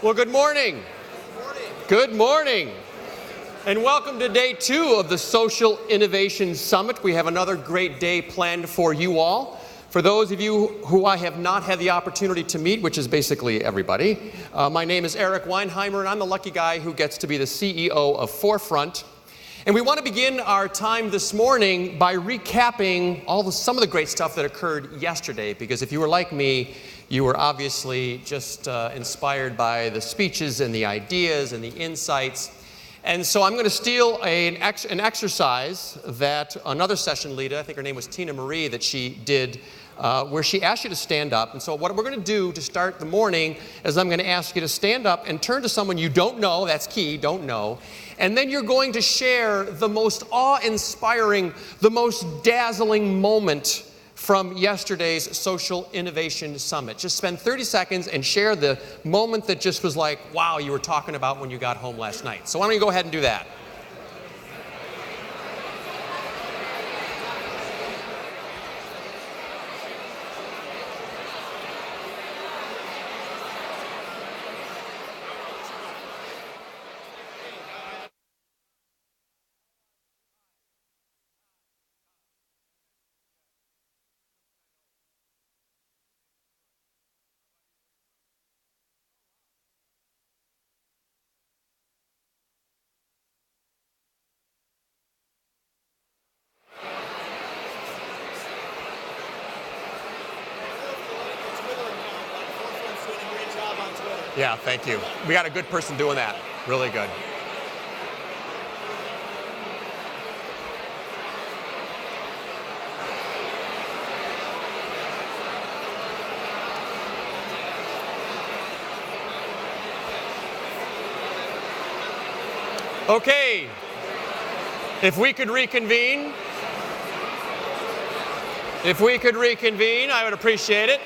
Well, good morning. Good morning. And welcome to day 2 of the Social Innovation Summit. We have another great day planned for you all. For those of you who I have not had the opportunity to meet, which is basically everybody, my name is Eric Weinheimer, and I'm the lucky guy who gets to be the CEO of Forefront. And we want to begin our time this morning by recapping some of the great stuff that occurred yesterday, because if you were like me, you were obviously just inspired by the speeches and the ideas and the insights. And so I'm going to steal an exercise that another session leader, I think her name was Tina Marie, that she did, where she asked you to stand up. And so what we're going to do to start the morning is I'm going to ask you to stand up and turn to someone you don't know. That's key, don't know. And then you're going to share the most awe-inspiring, the most dazzling moment from yesterday's Social Innovation Summit. Just spend 30 seconds and share the moment that just was like, wow, you were talking about when you got home last night. So why don't you go ahead and do that? Yeah, thank you. We got a good person doing that. Really good. Okay. If we could reconvene, I would appreciate it.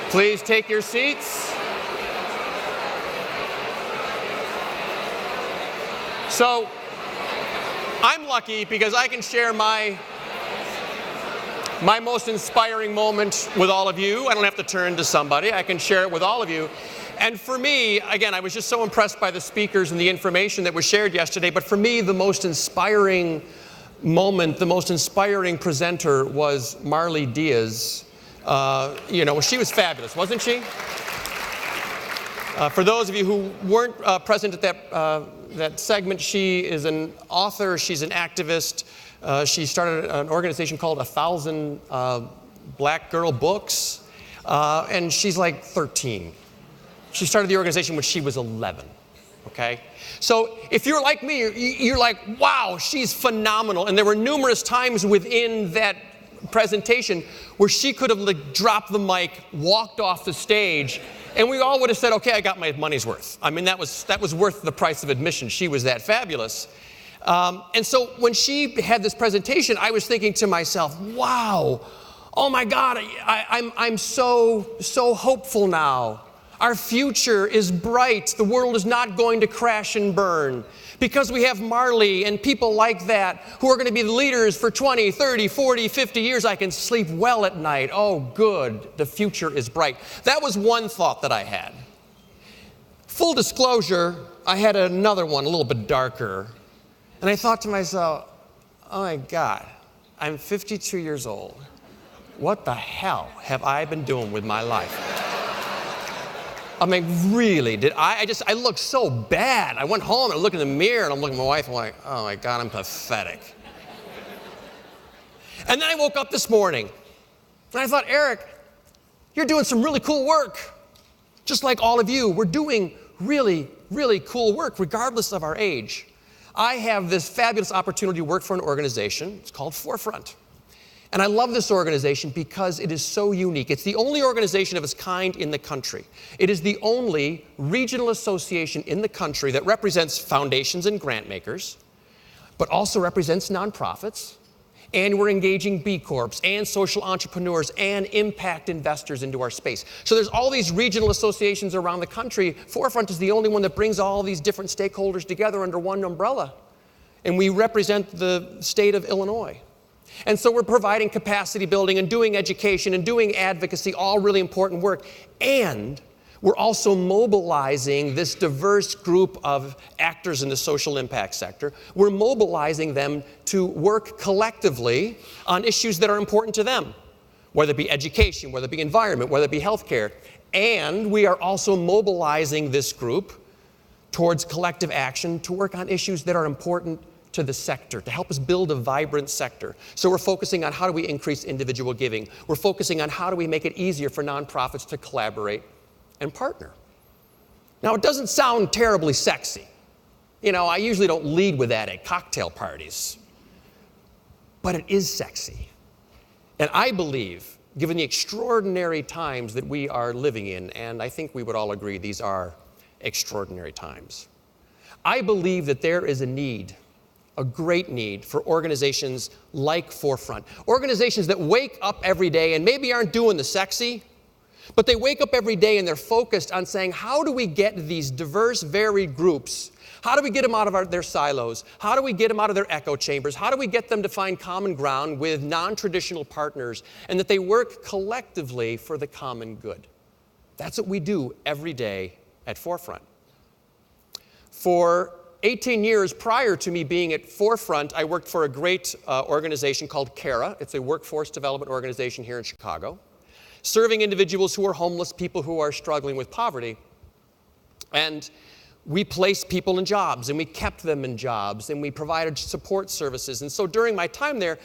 Please take your seats. So, I'm lucky because I can share my most inspiring moment with all of you. I don't have to turn to somebody. I can share it with all of you. And for me, again, I was just so impressed by the speakers and the information that was shared yesterday, but for me, the most inspiring moment, the most inspiring presenter was Marley Diaz. She was fabulous, wasn't she? For those of you who weren't present at that segment, she is an author, she's an activist. She started an organization called 1,000 Black Girl Books, and she's like 13. She started the organization when she was 11, okay? So if you're like me, you're like, wow, she's phenomenal. And there were numerous times within that presentation where she could have dropped the mic, walked off the stage, and we all would have said, okay, I got my money's worth. I mean, that was worth the price of admission. She was that fabulous. And so when she had this presentation, I was thinking to myself, wow, oh my God, I'm so hopeful now. Our future is bright. The world is not going to crash and burn. Because we have Marley and people like that who are going to be the leaders for 20, 30, 40, 50 years, I can sleep well at night. Oh, good. The future is bright. That was one thought that I had. Full disclosure, I had another one, a little bit darker. And I thought to myself, oh my God, I'm 52 years old. What the hell have I been doing with my life? I mean, really, I looked so bad. I went home and I looked in the mirror and I'm looking at my wife and I'm like, oh my God, I'm pathetic. And then I woke up this morning and I thought, Eric, you're doing some really cool work. Just like all of you, we're doing really, really cool work regardless of our age. I have this fabulous opportunity to work for an organization. It's called Forefront. And I love this organization because it is so unique. It's the only organization of its kind in the country. It is the only regional association in the country that represents foundations and grant makers, but also represents nonprofits, and we're engaging B Corps and social entrepreneurs and impact investors into our space. So there's all these regional associations around the country. Forefront is the only one that brings all these different stakeholders together under one umbrella. And we represent the state of Illinois. And so we're providing capacity building and doing education and doing advocacy, all really important work. And we're also mobilizing this diverse group of actors in the social impact sector. We're mobilizing them to work collectively on issues that are important to them, whether it be education, whether it be environment, whether it be healthcare. And we are also mobilizing this group towards collective action to work on issues that are important to the sector, to help us build a vibrant sector. So we're focusing on how do we increase individual giving. We're focusing on how do we make it easier for nonprofits to collaborate and partner. Now, it doesn't sound terribly sexy. You know, I usually don't lead with that at cocktail parties. But it is sexy. And I believe, given the extraordinary times that we are living in, and I think we would all agree these are extraordinary times, I believe that there is a need, a great need, for organizations like Forefront. Organizations that wake up every day and maybe aren't doing the sexy, but they wake up every day and they're focused on saying, how do we get these diverse, varied groups? How do we get them out of their silos? How do we get them out of their echo chambers? How do we get them to find common ground with non-traditional partners, and that they work collectively for the common good? That's what we do every day at Forefront. For 18 years prior to me being at Forefront, I worked for a great organization called CARA. It's a workforce development organization here in Chicago, serving individuals who are homeless, people who are struggling with poverty. And we placed people in jobs, and we kept them in jobs, and we provided support services. And so during my time there,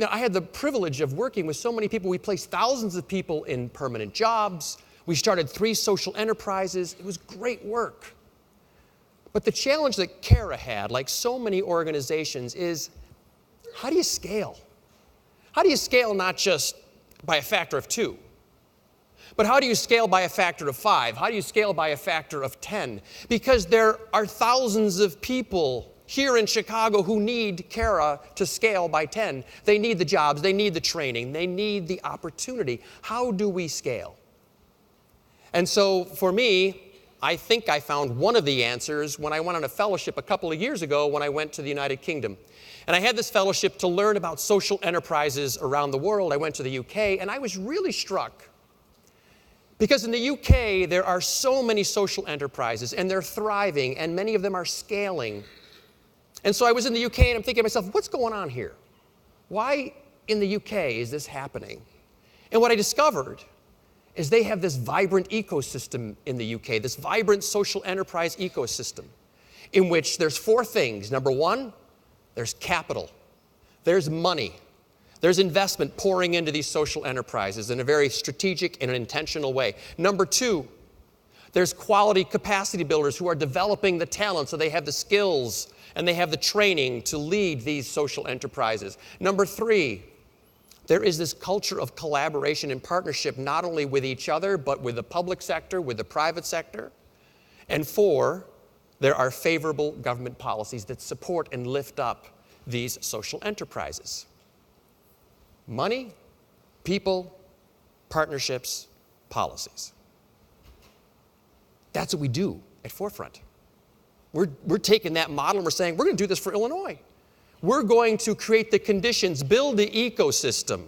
I had the privilege of working with so many people. We placed thousands of people in permanent jobs. We started 3 social enterprises. It was great work. But the challenge that CARA had, like so many organizations, is how do you scale? How do you scale not just by a factor of 2, but how do you scale by a factor of 5? How do you scale by a factor of 10? Because there are thousands of people here in Chicago who need CARA to scale by 10. They need the jobs, they need the training, they need the opportunity. How do we scale? And so for me, I think I found one of the answers when I went on a fellowship a couple of years ago when I went to the United Kingdom. And I had this fellowship to learn about social enterprises around the world. I went to the UK, and I was really struck because in the UK, there are so many social enterprises, and they're thriving, and many of them are scaling. And so I was in the UK, and I'm thinking to myself, what's going on here? Why in the UK is this happening? And what I discovered is they have this vibrant ecosystem in the UK, this vibrant social enterprise ecosystem, in which there's 4 things. Number 1, there's capital, there's money, there's investment pouring into these social enterprises in a very strategic and an intentional way. Number 2, there's quality capacity builders who are developing the talent so they have the skills and they have the training to lead these social enterprises. Number 3, there is this culture of collaboration and partnership, not only with each other, but with the public sector, with the private sector. And 4, there are favorable government policies that support and lift up these social enterprises. Money, people, partnerships, policies. That's what we do at Forefront. We're taking that model and we're saying, we're going to do this for Illinois. We're going to create the conditions, build the ecosystem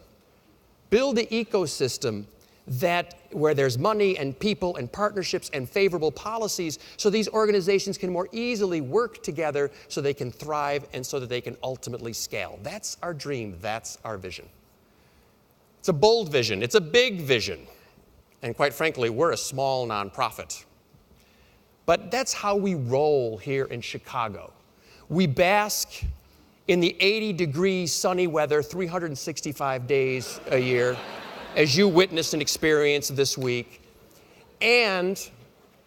that where there's money and people and partnerships and favorable policies so these organizations can more easily work together so they can thrive and so that they can ultimately scale. That's our dream. That's our vision. It's a bold vision. It's a big vision. And quite frankly, we're a small nonprofit. But that's how we roll here in Chicago. We bask in the 80-degree sunny weather 365 days a year, as you witnessed and experienced this week. And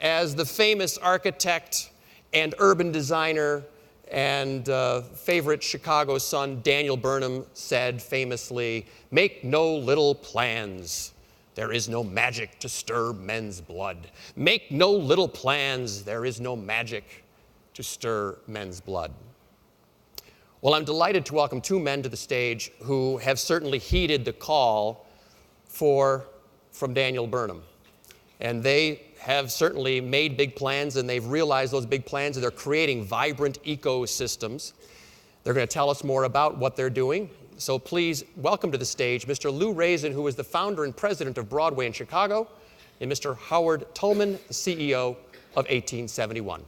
as the famous architect and urban designer and favorite Chicago son Daniel Burnham said famously, "Make no little plans. There is no magic to stir men's blood. Make no little plans. There is no magic to stir men's blood." Well, I'm delighted to welcome 2 men to the stage who have certainly heeded the call from Daniel Burnham. And they have certainly made big plans, and they've realized those big plans, and they're creating vibrant ecosystems. They're going to tell us more about what they're doing. So please welcome to the stage Mr. Lou Raisin, who is the founder and president of Broadway in Chicago, and Mr. Howard Tullman, the CEO of 1871.